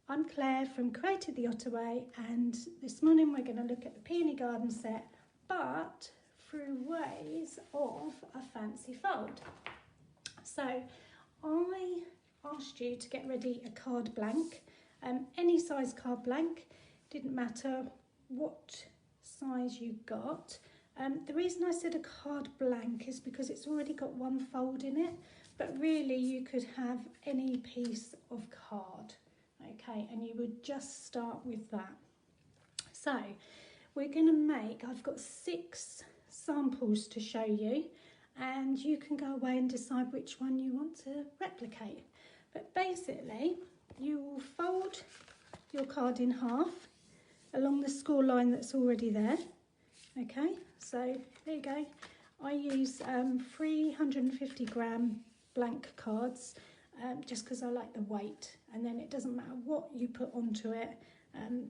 I'm Claire from Created the Ottaway, and this morning we're going to look at the Peony Garden set, but through ways of a fancy fold. So I asked you to get ready a card blank, any size card blank, didn't matter what size you got. The reason I said a card blank is because it's already got one fold in it, but really you could have any piece of card. Okay, and you would just start with that. So we're going to make, I've got 6 samples to show you, and you can go away and decide which one you want to replicate. But basically you will fold your card in half along the score line that's already there. Okay, so there you go. I use 350 gram blank cards, just because I like the weight, and then it doesn't matter what you put onto it,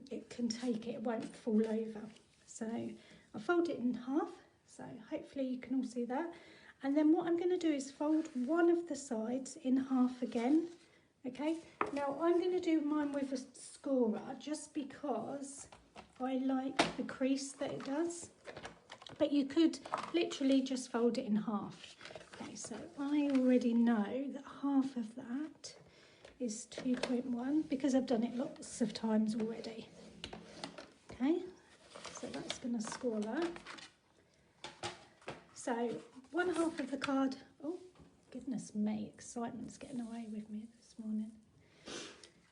it can take it, it won't fall over. So I fold it in half, so hopefully you can all see that. And then what I'm going to do is fold one of the sides in half again. Okay, now I'm going to do mine with a scorer just because I like the crease that it does, but you could literally just fold it in half. Okay, so I already know that half of that is 2.1 because I've done it lots of times already. Okay, so that's going to score that. So 1/2 of the card, oh goodness me, excitement's getting away with me this morning.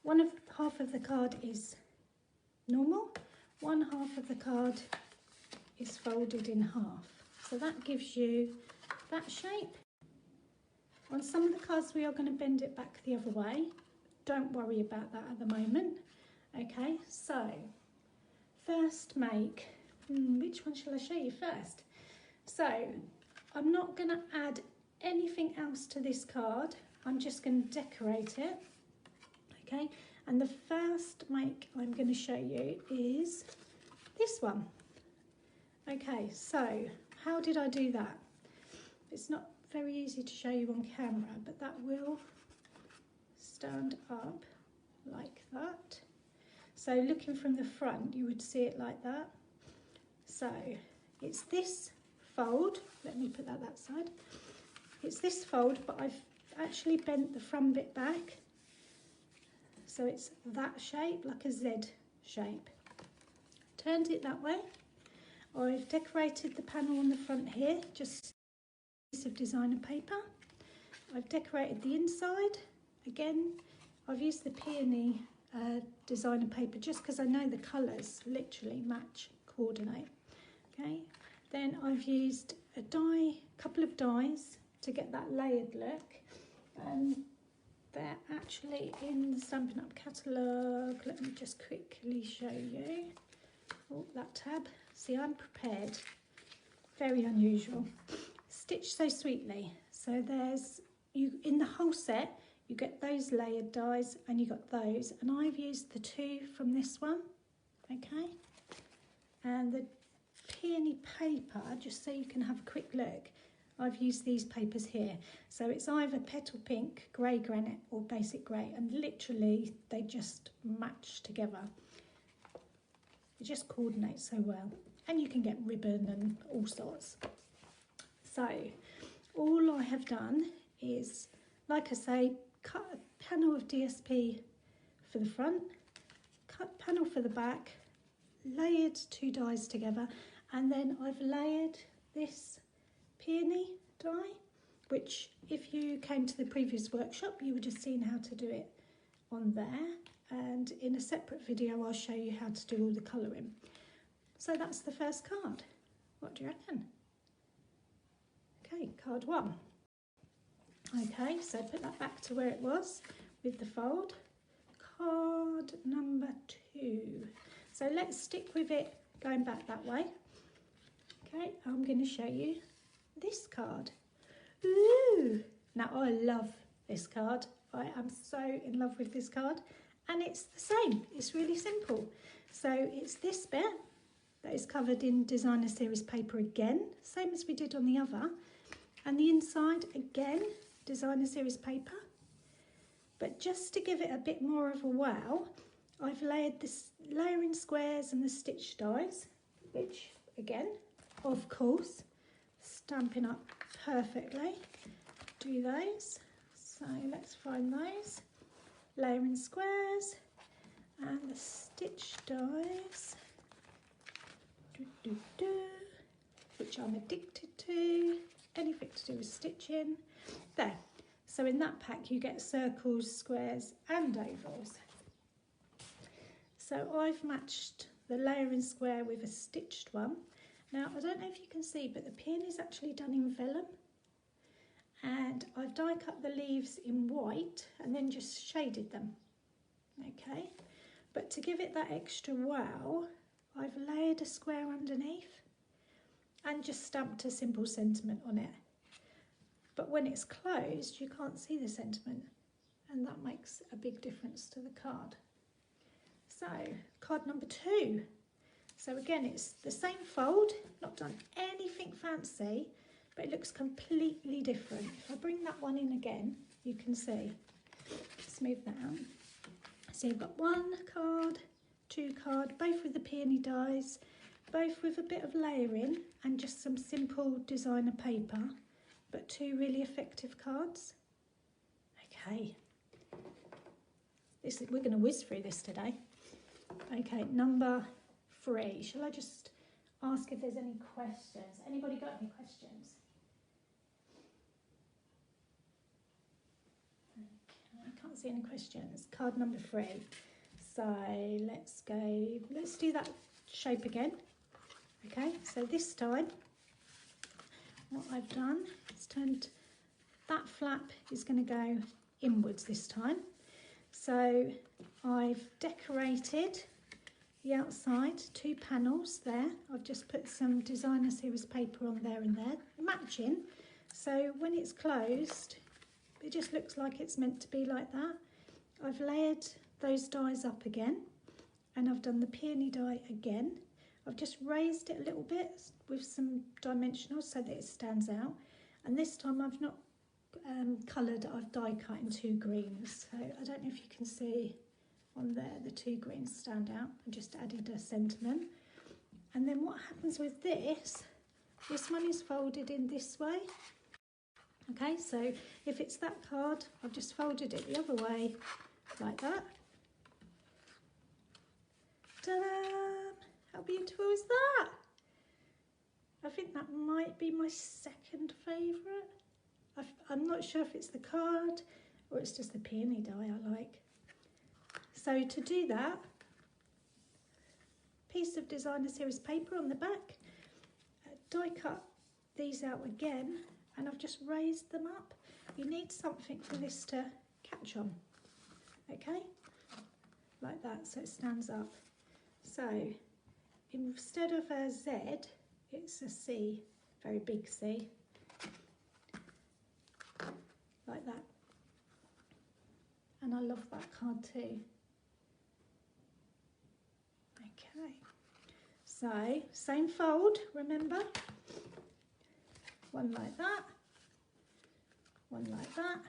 1/2 of the card is normal, 1/2 of the card is folded in half. So that gives you that shape. On some of the cards we are going to bend it back the other way. Don't worry about that at the moment. Okay, so first make, which one shall I show you first? So I'm not going to add anything else to this card. I'm just going to decorate it. Okay, and the first make I'm going to show you is this one. Okay, so how did I do that? It's not very easy to show you on camera, but that will stand up like that. So looking from the front, you would see it like that. So it's this fold, let me put that side. It's this fold, but I've actually bent the front bit back. So it's that shape, like a Z shape. Turned it that way. I've decorated the panel on the front here, just a piece of designer paper. I've decorated the inside. Again, I've used the peony designer paper just because I know the colours literally match, coordinate. Okay, then I've used a couple of dies to get that layered look. They're actually in the Stampin' Up catalogue. Let me just quickly show you. Oh, that tab. See, I'm prepared. Very unusual. Stitch So Sweetly. So there's, you in the whole set, you get those layered dies and you got those. And I've used the 2 from this one. Okay. And the peony paper, just so you can have a quick look, I've used these papers here. So it's either Petal Pink, Grey Granite or Basic Grey, and literally they just match together. It just coordinates so well, and you can get ribbon and all sorts. So all I have done is, like I say, cut a panel of DSP for the front, cut panel for the back, layered 2 dies together, and then I've layered this peony die, which if you came to the previous workshop you would have seen how to do it on there, and in a separate video I'll show you how to do all the colouring. So that's the first card. What do you reckon? Okay, card 1. Okay, so put that back to where it was with the fold. Card number 2. So let's stick with it going back that way. Okay, I'm going to show you this card. Ooh! Now I love this card. I am so in love with this card, and it's the same. It's really simple. So it's this bit that is covered in designer series paper again, same as we did on the other, and the inside again designer series paper. But just to give it a bit more of a wow, I've layered this layering squares and the stitch dies, which again, of course, Stampin' Up perfectly. Do those. So let's find those. Layering squares and the stitch dies, which I'm addicted to. Anything to do with stitching. There. So in that pack you get circles, squares and ovals. So I've matched the layering square with a stitched one. Now I don't know if you can see, but the peony is actually done in vellum. And I've die cut the leaves in white and then just shaded them. Okay, but to give it that extra wow, I've layered a square underneath and just stamped a simple sentiment on it. But when it's closed, you can't see the sentiment, and that makes a big difference to the card. So, card number 2. So again, it's the same fold, not done anything fancy, but it looks completely different. If I bring that one in again, you can see. Smooth that out. So you've got 1 card, 2 card, both with the peony dies, both with a bit of layering and just some simple designer paper, but 2 really effective cards. Okay, we're going to whiz through this today. Okay, number 3. Shall I just ask if there's any questions? Anybody got any questions? Okay, I can't see any questions. Card number 3. So let's do that shape again. Okay, so this time what I've done is turned that flap is going to go inwards this time. So I've decorated the outside 2 panels there. I've just put some designer series paper on there and there, matching. So when it's closed, it just looks like it's meant to be like that. I've layered those dies up again, and I've done the peony die again. I've just raised it a little bit with some dimensionals so that it stands out. And this time I've not coloured, I've die cut in 2 greens. So I don't know if you can see on there, the 2 greens stand out. I just added a sentiment. And then what happens with this one is folded in this way. Okay, so if it's that card, I've just folded it the other way, like that. Ta-da! How beautiful is that? I think that might be my second favourite. I'm not sure if it's the card or it's just the peony die I like. So to do that, piece of designer series paper on the back, die cut these out again, and I've just raised them up. You need something for this to catch on, okay? Like that, so it stands up. So instead of a Z, it's a C, very big C, like that. And I love that card too. Okay, so same fold, remember? One like that, one like that,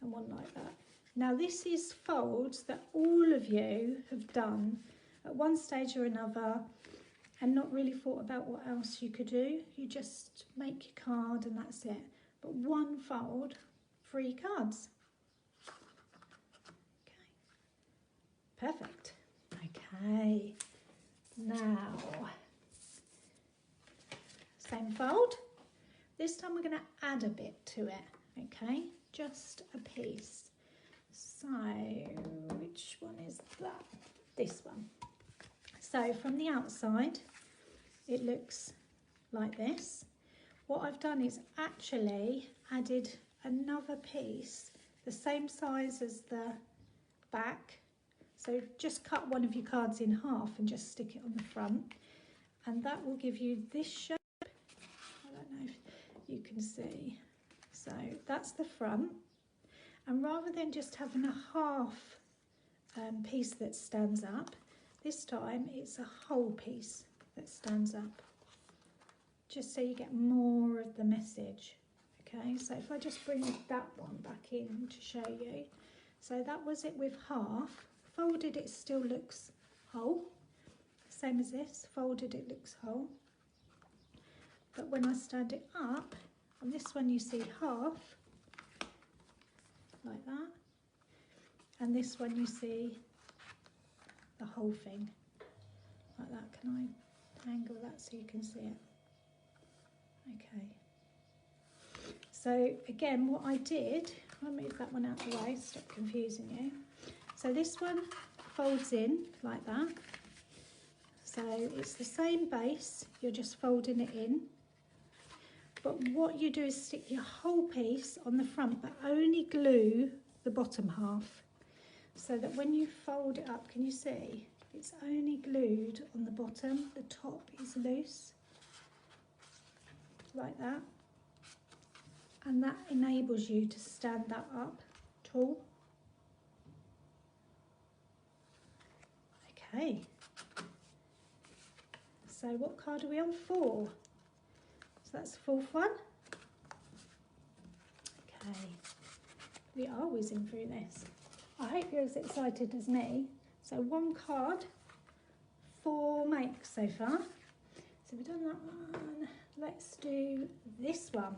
and one like that. Now this is folds that all of you have done at one stage or another and not really thought about what else you could do. You just make your card and that's it. But one fold, 3 cards. Okay, perfect. Okay, now, same fold. This time we're going to add a bit to it, okay? Just a piece. So, which one is that? This one. So from the outside, it looks like this. What I've done is actually added another piece, the same size as the back. So just cut one of your cards in half and just stick it on the front. And that will give you this shape. I don't know if you can see. So that's the front. And rather than just having a half piece that stands up, this time it's a whole piece that stands up, just so you get more of the message. Okay, so if I just bring that one back in to show you, So that was it with half. Folded, it still looks whole. Same as this, folded, it looks whole. But when I stand it up, on this one you see half, like that. And this one you see the whole thing, like that. Can I angle that so you can see it? Okay. So again, what I did, I'll move that one out of the way, stop confusing you. So this one folds in like that. So it's the same base, you're just folding it in. But what you do is stick your whole piece on the front, but only glue the bottom half. So that when you fold it up, can you see? It's only glued on the bottom, the top is loose, like that. And that enables you to stand that up tall. Okay. So what card are we on? 4. So that's the 4th one. Okay. We are whizzing through this. I hope you're as excited as me. So 1 card, 4 makes so far. So we've done that one. Let's do this one.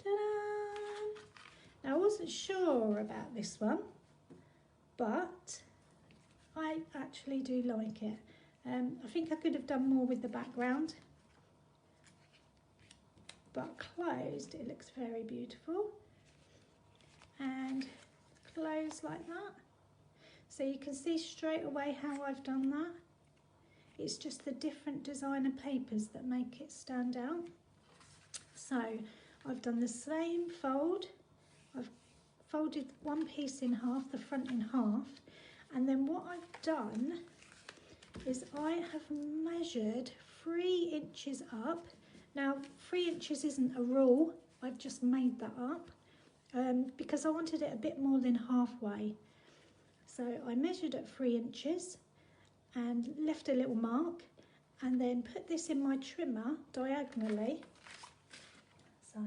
Ta-da! Now I wasn't sure about this one, but I actually do like it. I think I could have done more with the background, but closed it looks very beautiful, and closed like that. So you can see straight away how I've done that. It's just the different designer papers that make it stand out. So I've done the same fold. I've folded one piece in half, the front in half, and then what I've done is I have measured 3 inches up. Now 3 inches isn't a rule, I've just made that up because I wanted it a bit more than halfway. So I measured at 3 inches and left a little mark, and then put this in my trimmer diagonally. So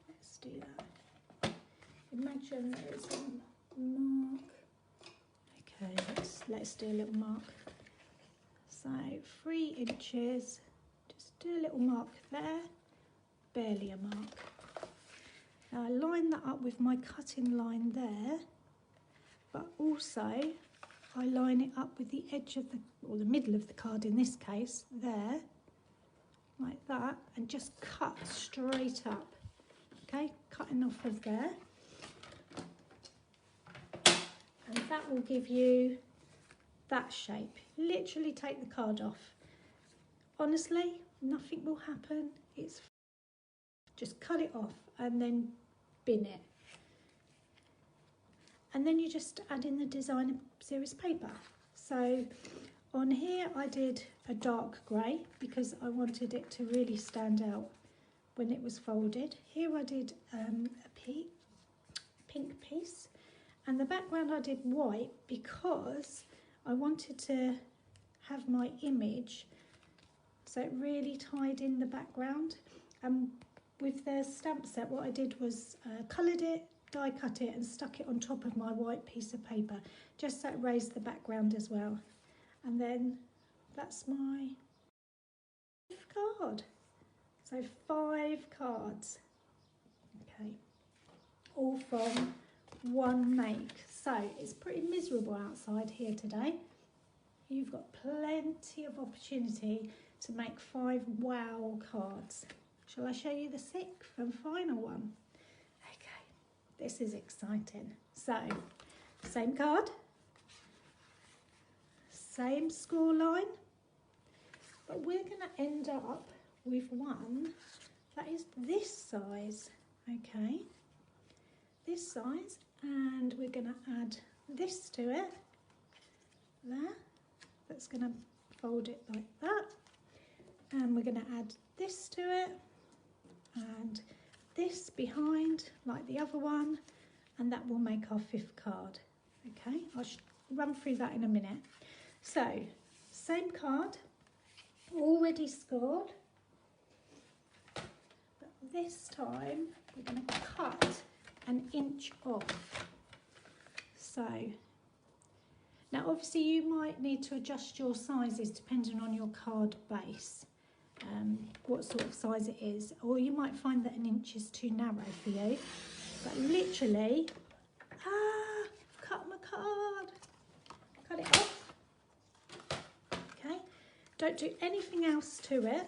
let's do that. Imagine there's a mark. Okay, let's do a little mark. So 3 inches, just do a little mark there, barely a mark. Now I line that up with my cutting line there, but also I line it up with the edge of or the middle of the card in this case, there, like that, and just cut straight up. Okay, cutting off of there. And that will give you that shape. Literally take the card off. Honestly, nothing will happen. It's just cut it off and then bin it. And then you just add in the designer series paper. So on here I did a dark grey because I wanted it to really stand out when it was folded. Here I did a pink piece, and the background I did white because I wanted to have my image so it really tied in the background. And with the stamp set, what I did was coloured it, die cut it and stuck it on top of my white piece of paper, just so it raised the background as well. And then that's my 5th card. So 5 cards, okay, all from one make. So it's pretty miserable outside here today. You've got plenty of opportunity to make 5 wow cards. Shall I show you the 6th and final one? Okay, this is exciting. So, same card, same score line, but we're going to end up with one that is this size, okay? This size, and we're going to add this to it, there. That's going to fold it like that, and we're going to add this to it, and this behind like the other one, and that will make our 5th card. Okay, I'll run through that in a minute. So, same card, already scored, but this time we're going to cut an inch off. So now obviously you might need to adjust your sizes depending on your card base, what sort of size it is, or you might find that an inch is too narrow for you. But literally, I've cut my card, cut it off. Okay, don't do anything else to it.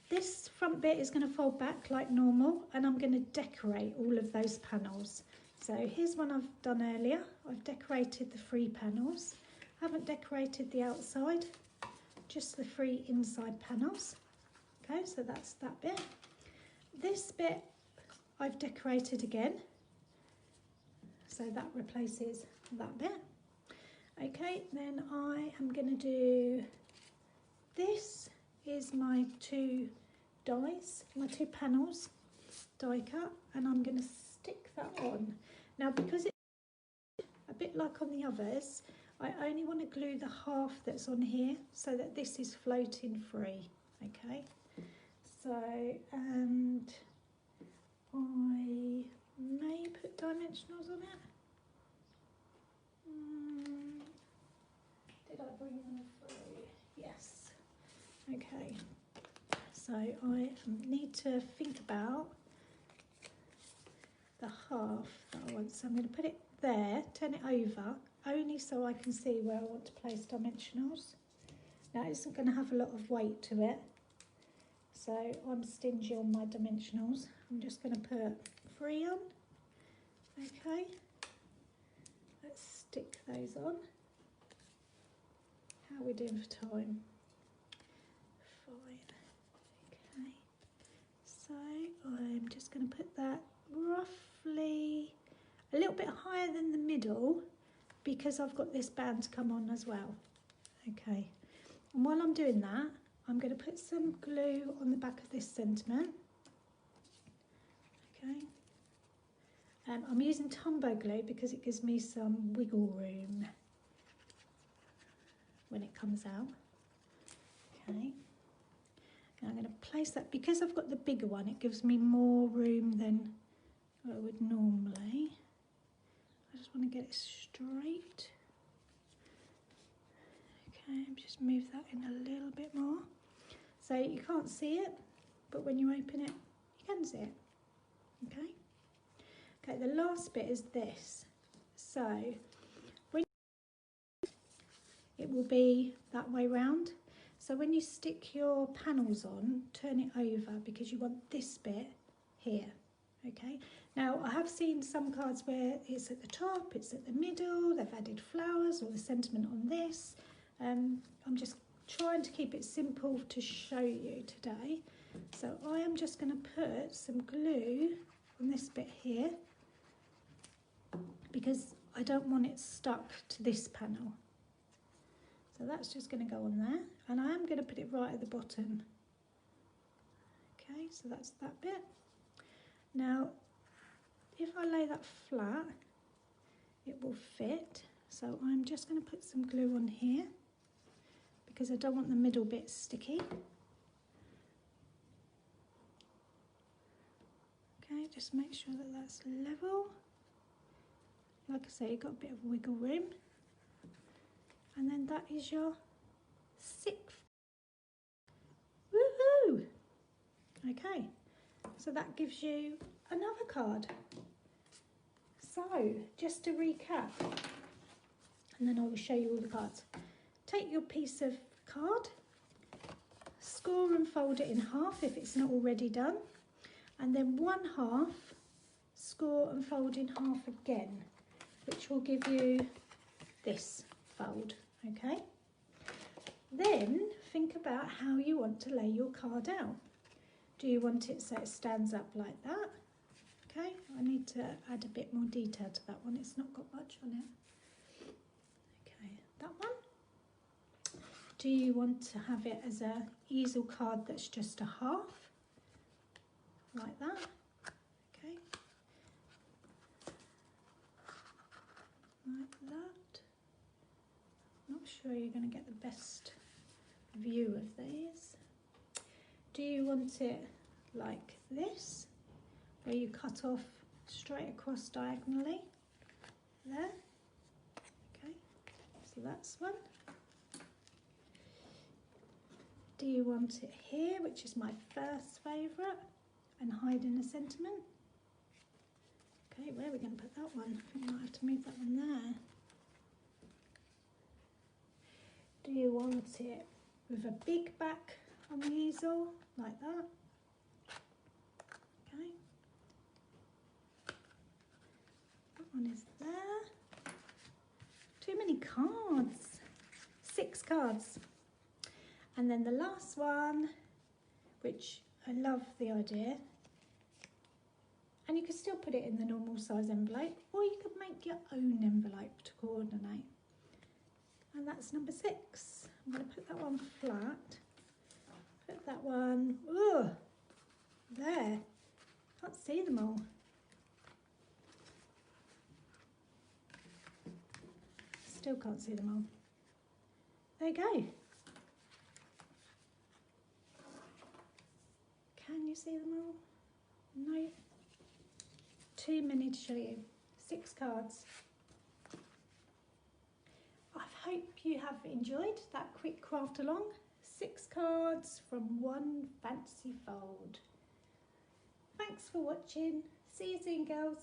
This front bit is going to fold back like normal, and I'm going to decorate all of those panels. So here's one I've done earlier. I've decorated the 3 panels. I haven't decorated the outside, just the 3 inside panels. Okay, so that's that bit. This bit I've decorated again, so that replaces that bit. Okay, then I am going to do, this is my 2 dies, my 2 panels die cut, and I'm going to stick that on. Now because it's a bit like on the others, I only want to glue the half that's on here so that this is floating free. Okay, so, and I may put dimensionals on it. Did I bring them through? Yes. Okay, so I need to think about the half that I want. So I'm going to put it there, turn it over, only so I can see where I want to place dimensionals. Now it isn't going to have a lot of weight to it, so I'm stingy on my dimensionals. I'm just going to put 3 on. Okay, let's stick those on. How are we doing for time? Fine. Okay, so I'm just going to put that roughly a little bit higher than the middle because I've got this band to come on as well. Okay, and while I'm doing that, I'm going to put some glue on the back of this sentiment. Okay, I'm using Tombow glue because it gives me some wiggle room when it comes out. Okay, and I'm going to place that, because I've got the bigger one, it gives me more room than I would normally. I just want to get it straight. Okay, just move that in a little bit more. So you can't see it, but when you open it, you can see it. Okay. Okay, the last bit is this. So when it will be that way round. So when you stick your panels on, turn it over because you want this bit here. Okay, now I have seen some cards where it's at the top, it's at the middle, they've added flowers or the sentiment on this. I'm just trying to keep it simple to show you today. So I am just going to put some glue on this bit here because I don't want it stuck to this panel. So that's just going to go on there, and I am going to put it right at the bottom. Okay, so that's that bit. Now, if I lay that flat, it will fit. So I'm just going to put some glue on here because I don't want the middle bit sticky. Okay, just make sure that that's level. Like I say, you've got a bit of wiggle room. And then that is your 6th. Woohoo! Okay, so that gives you another card. So, just to recap, and then I will show you all the cards. Take your piece of card, score and fold it in half if it's not already done, and then 1/2 score and fold in half again, which will give you this fold. Okay, then think about how you want to lay your card out. Do you want it so it stands up like that? Okay, I need to add a bit more detail to that one, it's not got much on it. Okay, that one. Do you want to have it as a easel card that's just a half? Like that. Okay. Like that. Not sure you're going to get the best view of these. Do you want it like this, where you cut off straight across diagonally? that's one. Do you want it here, which is my first favourite, and hide in a sentiment? Okay, where are we going to put that one? I think I might have to move that one there. Do you want it with a big back on the easel, like that? Okay. That one is there. Too many cards. 6 cards. And then the last one, which I love the idea, and you could still put it in the normal size envelope, or you could make your own envelope to coordinate. And that's number 6. I'm going to put that one flat. Put that one, there. Can't see them all. Still can't see them all. There you go. Can you see them all? No. Too many to show you. 6 cards. I hope you have enjoyed that quick craft along. 6 cards from one fancy fold. Thanks for watching. See you soon, girls.